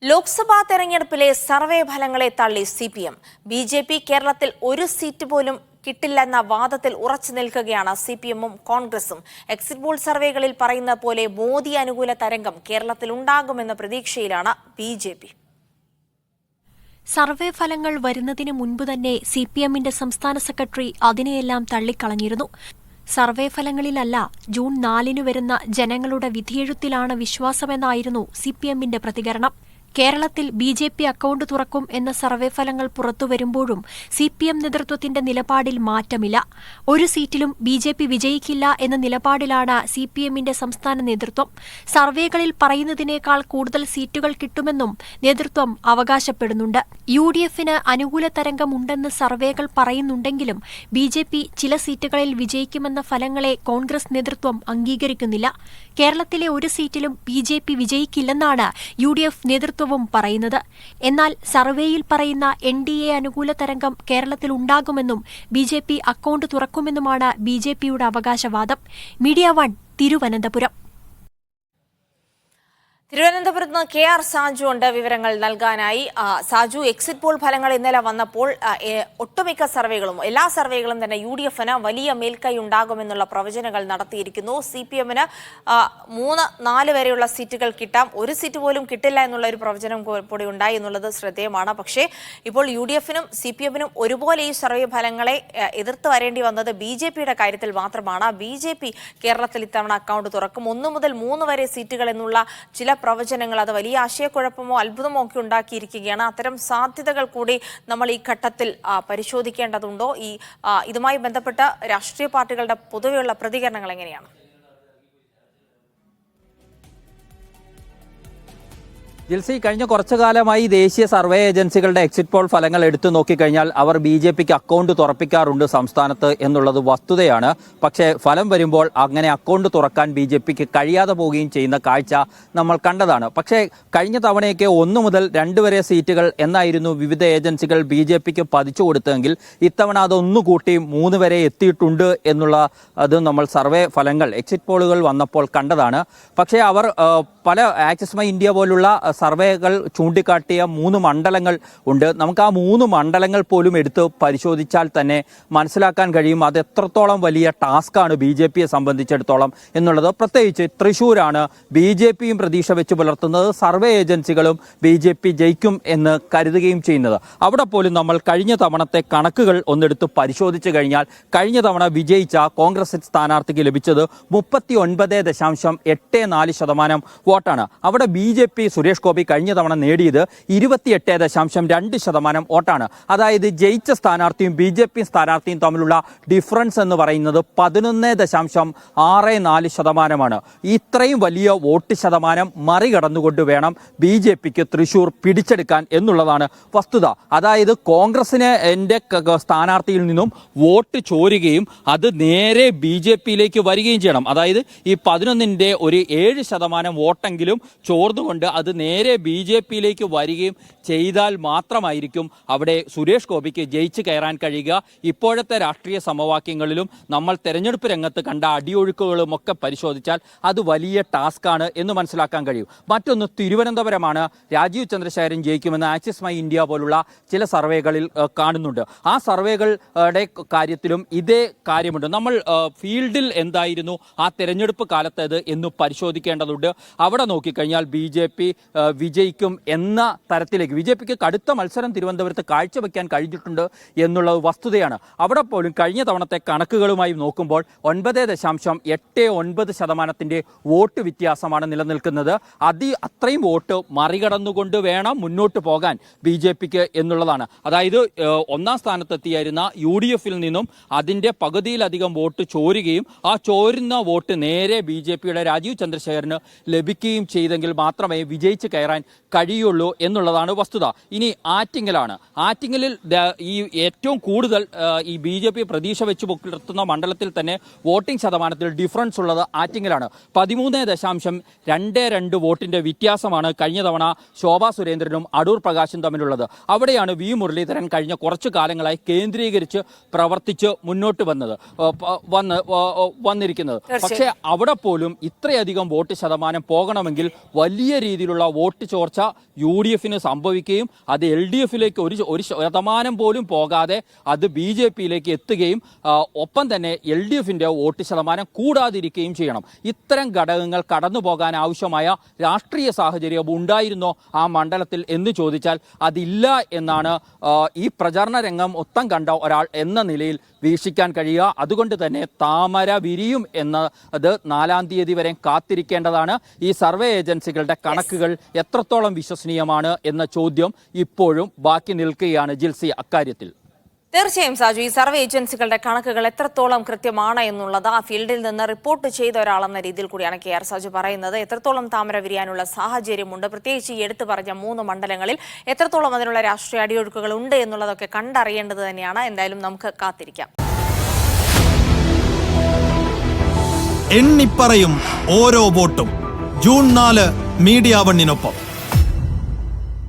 ലോക്സഭാ തെരഞ്ഞെടുപ്പിലെ സർവേ ഫലങ്ങളെ തള്ളി സിപിഎം. ബിജെപി കേരളത്തിൽ ഒരു സീറ്റ് പോലും കിട്ടില്ലെന്ന വാദത്തിൽ ഉറച്ചു നിൽക്കുകയാണ് സിപിഎമ്മും കോൺഗ്രസും. എക്സിറ്റ് പോൾ സർവേകളിൽ പറയുന്ന പോലെ മോദി അനുകൂല തരംഗം കേരളത്തിൽ ഉണ്ടാകുമെന്ന പ്രതീക്ഷയിലാണ് ബിജെപി. സർവേ ഫലങ്ങൾ വരുന്നതിന് മുൻപ് തന്നെ സിപിഎമ്മിന്റെ സംസ്ഥാന സെക്രട്ടറി അതിനെയെല്ലാം തള്ളിക്കളഞ്ഞിരുന്നു. സർവേ ഫലങ്ങളിലല്ല, ജൂൺ 4 വരുന്ന ജനങ്ങളുടെ വിധിയെഴുത്തിലാണ് വിശ്വാസമെന്നായിരുന്നു സിപിഎമ്മിന്റെ പ്രതികരണം. കേരളത്തിൽ ബിജെപി അക്കൌണ്ട് തുറക്കും എന്ന സർവേ ഫലങ്ങൾ പുറത്തുവരുമ്പോഴും സിപിഎം നേതൃത്വത്തിന്റെ നിലപാടിൽ മാറ്റമില്ല. ഒരു സീറ്റിലും ബിജെപി വിജയിക്കില്ല എന്ന നിലപാടിലാണ് സിപിഎമ്മിന്റെ സംസ്ഥാന നേതൃത്വം. സർവേകളിൽ പറയുന്നതിനേക്കാൾ കൂടുതൽ സീറ്റുകൾ കിട്ടുമെന്നും നേതൃത്വം അവകാശപ്പെടുന്നുണ്ട്. യുഡിഎഫിന് അനുകൂല തരംഗമുണ്ടെന്ന് സർവേകൾ പറയുന്നുണ്ടെങ്കിലും ബിജെപി ചില സീറ്റുകളിൽ വിജയിക്കുമെന്ന ഫലങ്ങളെ കോൺഗ്രസ് നേതൃത്വം അംഗീകരിക്കുന്നില്ല. കേരളത്തിലെ ഒരു സീറ്റിലും ബിജെപി വിജയിക്കില്ലെന്നാണ് യുഡിഎഫ് നേതൃത്വം പറയുന്നത്. എന്നാൽ സർവേയിൽ പറയുന്ന എൻഡിഎ അനുകൂല തരംഗം കേരളത്തിൽ ഉണ്ടാകുമെന്നും ബിജെപി അക്കൌണ്ട് തുറക്കുമെന്നുമാണ് ബിജെപിയുടെ അവകാശവാദം. മീഡിയ 1 തിരുവനന്തപുരം. തിരുവനന്തപുരത്ത് നിന്ന് KR സാജു ഉണ്ട് വിവരങ്ങൾ നൽകാനായി. സാജു, എക്സിറ്റ് പോൾ ഫലങ്ങൾ ഇന്നലെ വന്നപ്പോൾ ഒട്ടുമിക്ക സർവേകളും, എല്ലാ സർവേകളും തന്നെ UDFന് വലിയ മേൽക്കൈ ഉണ്ടാകുമെന്നുള്ള പ്രവചനങ്ങൾ നടത്തിയിരിക്കുന്നു. CPMന് 3-4 വരെയുള്ള സീറ്റുകൾ കിട്ടാം, ഒരു സീറ്റ് പോലും കിട്ടില്ല എന്നുള്ള ഒരു പ്രവചനം കൂടി ഉണ്ടായി എന്നുള്ളത് ശ്രദ്ധേയമാണ്. പക്ഷേ ഇപ്പോൾ UDFനും CPMനും ഒരുപോലെ ഈ സർവേ ഫലങ്ങളെ എതിർത്ത് വരേണ്ടി വന്നത് BJPയുടെ കാര്യത്തിൽ മാത്രമാണ്. BJP കേരളത്തിൽ ഇത്തവണ അക്കൗണ്ട് തുറക്കും, 1 മുതൽ 3 വരെ സീറ്റുകൾ എന്നുള്ള ചില പ്രവചനങ്ങൾ അത് വലിയ ആശയക്കുഴപ്പമോ അത്ഭുതമോ ഒക്കെ ഉണ്ടാക്കിയിരിക്കുകയാണ്. അത്തരം സാധ്യതകൾ കൂടി നമ്മൾ ഈ ഘട്ടത്തിൽ പരിശോധിക്കേണ്ടതുണ്ടോ? ഇതുമായി ബന്ധപ്പെട്ട രാഷ്ട്രീയ പാർട്ടികളുടെ പൊതുവെയുള്ള പ്രതികരണങ്ങൾ എങ്ങനെയാണ്? ജിൽസി, കഴിഞ്ഞ കുറച്ചു കാലമായി ദേശീയ സർവേ ഏജൻസികളുടെ എക്സിറ്റ് പോൾ ഫലങ്ങൾ എടുത്തു നോക്കിക്കഴിഞ്ഞാൽ അവർ BJPക്ക് അക്കൗണ്ട് തുറപ്പിക്കാറുണ്ട് സംസ്ഥാനത്ത് എന്നുള്ളത് വസ്തുതയാണ്. പക്ഷേ ഫലം വരുമ്പോൾ അങ്ങനെ അക്കൗണ്ട് തുറക്കാൻ BJPക്ക് കഴിയാതെ പോവുകയും ചെയ്യുന്ന കാഴ്ച നമ്മൾ കണ്ടതാണ്. പക്ഷേ കഴിഞ്ഞ തവണയൊക്കെ 1 മുതൽ 2 വരെ സീറ്റുകൾ എന്നായിരുന്നു വിവിധ ഏജൻസികൾ BJPക്ക് പതിച്ചു കൊടുത്തതെങ്കിൽ ഇത്തവണ അതൊന്നു കൂട്ടി 3 വരെ എത്തിയിട്ടുണ്ട് എന്നുള്ള അത് നമ്മൾ സർവേ ഫലങ്ങൾ എക്സിറ്റ് പോളുകൾ വന്നപ്പോൾ കണ്ടതാണ്. പക്ഷേ അവർ പല ആക്സിസ് മൈ ഇന്ത്യ പോലുള്ള സർവേകൾ ചൂണ്ടിക്കാട്ടിയ 3 മണ്ഡലങ്ങൾ ഉണ്ട്. നമുക്ക് ആ 3 മണ്ഡലങ്ങൾ പോലും എടുത്ത് പരിശോധിച്ചാൽ തന്നെ മനസ്സിലാക്കാൻ കഴിയും അത് എത്രത്തോളം വലിയ ടാസ്ക്കാണ് BJPയെ സംബന്ധിച്ചിടത്തോളം എന്നുള്ളത്. പ്രത്യേകിച്ച് തൃശ്ശൂരാണ് BJPയും പ്രതീക്ഷ വെച്ച് പുലർത്തുന്നത്, സർവേ ഏജൻസികളും BJP ജയിക്കും എന്ന് കരുതുകയും ചെയ്യുന്നത്. അവിടെ പോലും നമ്മൾ കഴിഞ്ഞ തവണത്തെ കണക്കുകൾ ഒന്നെടുത്ത് പരിശോധിച്ചു കഴിഞ്ഞാൽ കഴിഞ്ഞ തവണ വിജയിച്ച കോൺഗ്രസ് സ്ഥാനാർത്ഥിക്ക് ലഭിച്ചത് 39.84% വോട്ടാണ്. അവിടെ BJP സുരേഷ് ഗോപി കഴിഞ്ഞ തവണ നേടിയത് 28.2% വോട്ടാണ്. അതായത് ജയിച്ച സ്ഥാനാർത്ഥിയും BJP സ്ഥാനാർത്ഥിയും തമ്മിലുള്ള ഡിഫറൻസ് എന്ന് പറയുന്നത് 11.64%. ഇത്രയും വലിയ വോട്ട് ശതമാനം മറികടന്നുകൊണ്ട് വേണം BJPക്ക് തൃശ്ശൂർ പിടിച്ചെടുക്കാൻ എന്നുള്ളതാണ് വസ്തുത. അതായത് കോൺഗ്രസിന് എൻ്റെ സ്ഥാനാർത്ഥിയിൽ നിന്നും വോട്ട് ചോരുകയും അത് നേരെ BJPയിലേക്ക് വരികയും ചെയ്യണം. അതായത് ഈ 11ന്റെ ഒരു 7% വോട്ടെങ്കിലും ചോർന്നുകൊണ്ട് അത് നേരെ BJPയിലേക്ക് വരികയും ചെയ്താൽ മാത്രമായിരിക്കും അവിടെ സുരേഷ് ഗോപിക്ക് ജയിച്ചു കയറാൻ കഴിയുക. ഇപ്പോഴത്തെ രാഷ്ട്രീയ സമവാക്യങ്ങളിലും നമ്മൾ തെരഞ്ഞെടുപ്പ് രംഗത്ത് കണ്ട അടിയൊഴുക്കുകളും ഒക്കെ പരിശോധിച്ചാൽ അത് വലിയ ടാസ്ക്കാണ് എന്ന് മനസ്സിലാക്കാൻ കഴിയും. മറ്റൊന്ന് തിരുവനന്തപുരമാണ്. രാജീവ് ചന്ദ്രശേഖരൻ ജയിക്കുമെന്ന് ആക്സിസ് മൈ ഇന്ത്യ പോലുള്ള ചില സർവേകളിൽ കാണുന്നുണ്ട്. ആ സർവേകളുടെ കാര്യത്തിലും ഇതേ കാര്യമുണ്ട്. നമ്മൾ ഫീൽഡിൽ എന്തായിരുന്നു ആ തെരഞ്ഞെടുപ്പ് കാലത്തേത് എന്ന് പരിശോധിക്കേണ്ടതുണ്ട്. അവിടെ നോക്കിക്കഴിഞ്ഞാൽ BJP വിജയിക്കും എന്ന തരത്തിലേക്ക് BJPക്ക് കടുത്ത മത്സരം തിരുവനന്തപുരത്ത് കാഴ്ചവെക്കാൻ കഴിഞ്ഞിട്ടുണ്ട് എന്നുള്ളത് വസ്തുതയാണ്. അവിടെ പോലും കഴിഞ്ഞ തവണത്തെ കണക്കുകളുമായി നോക്കുമ്പോൾ 9.89% വോട്ട് വ്യത്യാസമാണ് നിലനിൽക്കുന്നത്. അത്രയും വോട്ട് മറികടന്നുകൊണ്ട് വേണം മുന്നോട്ട് പോകാൻ BJPക്ക് എന്നുള്ളതാണ്. അതായത് 1ാം സ്ഥാനത്തെത്തിയായിരുന്ന UDFിൽ നിന്നും അതിൻ്റെ പകുതിയിലധികം വോട്ട് ചോരുകയും ആ ചോരുന്ന വോട്ട് നേരെ BJPയുടെ രാജീവ് ചന്ദ്രശേഖരന് ലഭിക്കുകയും ചെയ്തെങ്കിൽ മാത്രമേ വിജയിച്ച് കയറാൻ കഴിയുള്ളൂ എന്നുള്ളതാണ് വസ്തുത. ഇനി ആറ്റിങ്ങലാണ്. ആറ്റിങ്ങലിൽ ഈ ഏറ്റവും കൂടുതൽ ഈ BJP പ്രതീക്ഷ വെച്ച് പുലർത്തുന്ന മണ്ഡലത്തിൽ തന്നെ വോട്ടിംഗ് ശതമാനത്തിൽ ഡിഫറൻസ് ഉള്ളത് ആറ്റിങ്ങലാണ്. 13.22 വോട്ടിന്റെ വ്യത്യാസമാണ് കഴിഞ്ഞ തവണ ശോഭാ സുരേന്ദ്രനും അടൂർ പ്രകാശും തമ്മിലുള്ളത്. അവിടെയാണ് V മുരളീധരൻ കഴിഞ്ഞ കുറച്ചു കാലങ്ങളായി കേന്ദ്രീകരിച്ച് പ്രവർത്തിച്ച് മുന്നോട്ട് വന്നിരിക്കുന്നത്. പക്ഷേ അവിടെ പോലും ഇത്രയധികം വോട്ട് ശതമാനം പോകണമെങ്കിൽ വലിയ രീതിയിലുള്ള വോട്ട് ചോർച്ച UDF-ന് സംഭവിക്കുകയും അത് LDF-ലേക്ക് ഒരു ശതമാനം പോലും പോകാതെ അത് BJP-യിലേക്ക് എത്തുകയും ഒപ്പം തന്നെ LDF-ന്റെ വോട്ട് ശതമാനം കൂടാതിരിക്കുകയും ചെയ്യണം. ഇത്തരം ഘടകങ്ങൾ കടന്നു പോകാൻ ആവശ്യമായ രാഷ്ട്രീയ സാഹചര്യം ഉണ്ടായിരുന്നോ ആ മണ്ഡലത്തിൽ എന്ന് ചോദിച്ചാൽ അതില്ല എന്നാണ് ഈ പ്രചരണ രംഗം മൊത്തം കണ്ട ഒരാൾ എന്ന നിലയിൽ വീക്ഷിക്കാൻ കഴിയുക. അതുകൊണ്ട് തന്നെ താമര വിരിയും എന്നത് 4-ാം തീയതി വരെ കാത്തിരിക്കേണ്ടതാണ്. ഈ സർവേ ഏജൻസികളുടെ കണക്കുകൾ എത്രത്തോളം വിശ്വസനീയമാണ് എന്ന ചോദ്യം ഇപ്പോഴും ബാക്കി നിൽക്കുകയാണ് ജിൽസി അക്കാര്യത്തിൽ. തീർച്ചയായും സാജു, ഈ സർവേ ഏജൻസികളുടെ കണക്കുകൾ എത്രത്തോളം കൃത്യമാണ് എന്നുള്ളത് ആ ഫീൽഡിൽ നിന്ന് റിപ്പോർട്ട് ചെയ്ത ഒരാളെന്ന രീതിയിൽ കൂടിയാണ് KR സാജു പറയുന്നത്. എത്രത്തോളം താമര വിരിയാനുള്ള സാഹചര്യമുണ്ട്, പ്രത്യേകിച്ച് ഈ എടുത്തു പറഞ്ഞ 3 മണ്ഡലങ്ങളിൽ എത്രത്തോളം അതിനുള്ള രാഷ്ട്രീയ അടിയൊഴുക്കുകൾ ഉണ്ട് എന്നുള്ളതൊക്കെ കണ്ടറിയേണ്ടത് തന്നെയാണ്. എന്തായാലും നമുക്ക് കാത്തിരിക്കാം. എണ്ണിപ്പറയും ഓരോ വോട്ടും ജൂൺ 4 മീഡിയ 1-നൊപ്പം.